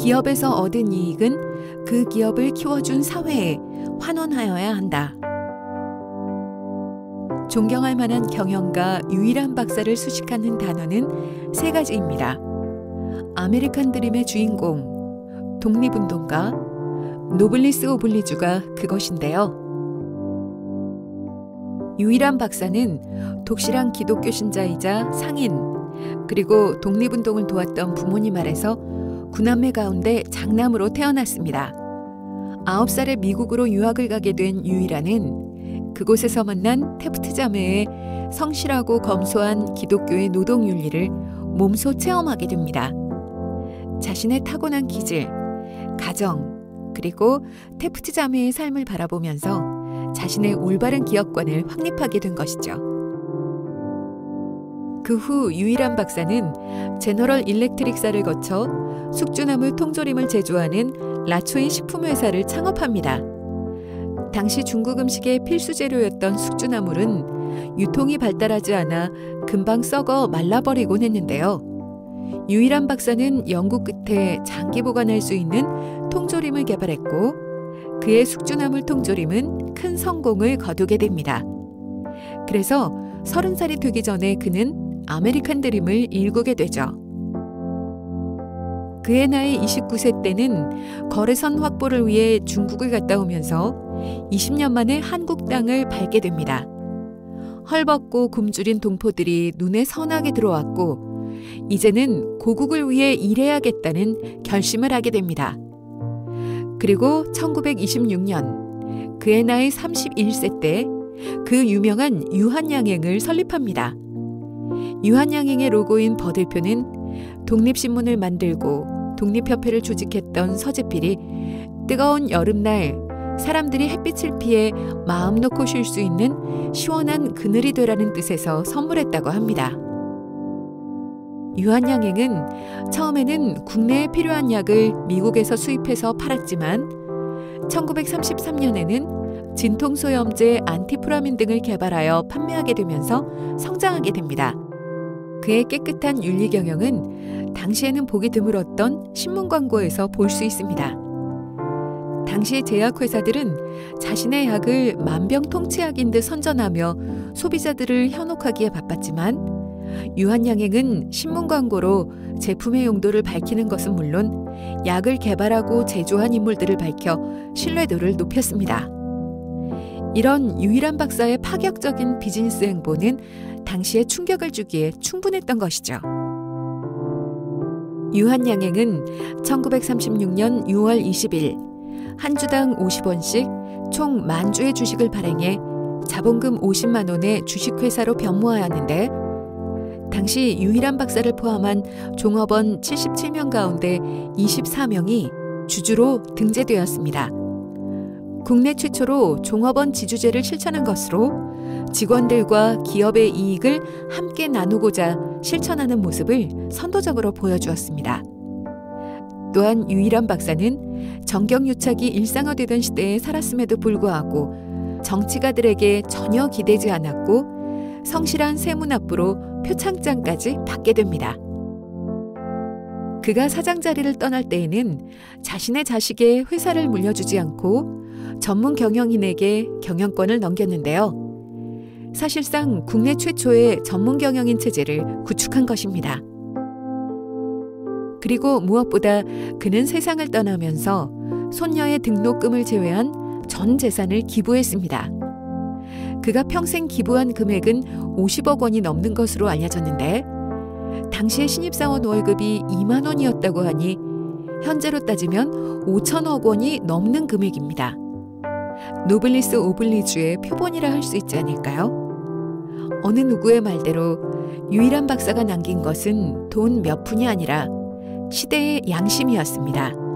기업에서 얻은 이익은 그 기업을 키워준 사회에 환원하여야 한다. 존경할 만한 경영가 유일한 박사를 수식하는 단어는 세 가지입니다. 아메리칸 드림의 주인공, 독립운동가, 노블리스 오블리주가 그것인데요. 유일한 박사는 독실한 기독교 신자이자 상인, 그리고 독립운동을 도왔던 부모님 아래서 9남매 가운데 장남으로 태어났습니다. 9살에 미국으로 유학을 가게 된 유일한은 그곳에서 만난 태프트 자매의 성실하고 검소한 기독교의 노동윤리를 몸소 체험하게 됩니다. 자신의 타고난 기질, 가정, 그리고 태프트 자매의 삶을 바라보면서 자신의 올바른 기업관을 확립하게 된 것이죠. 그 후 유일한 박사는 제너럴 일렉트릭사를 거쳐 숙주나물 통조림을 제조하는 라초이 식품회사를 창업합니다. 당시 중국 음식의 필수 재료였던 숙주나물은 유통이 발달하지 않아 금방 썩어 말라버리곤 했는데요. 유일한 박사는 연구 끝에 장기 보관할 수 있는 통조림을 개발했고 그의 숙주나물 통조림은 큰 성공을 거두게 됩니다. 그래서 30살이 되기 전에 그는 아메리칸 드림을 일구게 되죠. 그의 나이 29세 때는 거래선 확보를 위해 중국을 갔다 오면서 20년 만에 한국 땅을 밟게 됩니다. 헐벗고 굶주린 동포들이 눈에 선하게 들어왔고 이제는 고국을 위해 일해야겠다는 결심을 하게 됩니다. 그리고 1926년 그의 나이 31세 때 그 유명한 유한양행을 설립합니다. 유한양행의 로고인 버들표는 독립신문을 만들고 독립협회를 조직했던 서재필이 뜨거운 여름날 사람들이 햇빛을 피해 마음 놓고 쉴 수 있는 시원한 그늘이 되라는 뜻에서 선물했다고 합니다. 유한양행은 처음에는 국내에 필요한 약을 미국에서 수입해서 팔았지만 1933년에는 진통소염제 안티프라민 등을 개발하여 판매하게 되면서 성장하게 됩니다. 그의 깨끗한 윤리 경영은 당시에는 보기 드물었던 신문 광고에서 볼 수 있습니다. 당시 제약회사들은 자신의 약을 만병통치약인 듯 선전하며 소비자들을 현혹하기에 바빴지만 유한양행은 신문 광고로 제품의 용도를 밝히는 것은 물론 약을 개발하고 제조한 인물들을 밝혀 신뢰도를 높였습니다. 이런 유일한 박사의 파격적인 비즈니스 행보는 당시에 충격을 주기에 충분했던 것이죠. 유한양행은 1936년 6월 20일 한 주당 50원씩 총 10,000주의 주식을 발행해 자본금 50만 원의 주식회사로 변모하였는데 당시 유일한 박사를 포함한 종업원 77명 가운데 24명이 주주로 등재되었습니다. 국내 최초로 종업원 지주제를 실천한 것으로 직원들과 기업의 이익을 함께 나누고자 실천하는 모습을 선도적으로 보여주었습니다. 또한 유일한 박사는 정경유착이 일상화되던 시대에 살았음에도 불구하고 정치가들에게 전혀 기대지 않았고 성실한 세무납부로 표창장까지 받게 됩니다. 그가 사장 자리를 떠날 때에는 자신의 자식의 회사를 물려주지 않고 전문 경영인에게 경영권을 넘겼는데요. 사실상 국내 최초의 전문 경영인 체제를 구축한 것입니다. 그리고 무엇보다 그는 세상을 떠나면서 손녀의 등록금을 제외한 전 재산을 기부했습니다. 그가 평생 기부한 금액은 50억 원이 넘는 것으로 알려졌는데 당시의 신입사원 월급이 2만 원이었다고 하니 현재로 따지면 5천억 원이 넘는 금액입니다. 노블리스 오블리주의 표본이라 할 수 있지 않을까요? 어느 누구의 말대로 유일한 박사가 남긴 것은 돈 몇 푼이 아니라 시대의 양심이었습니다.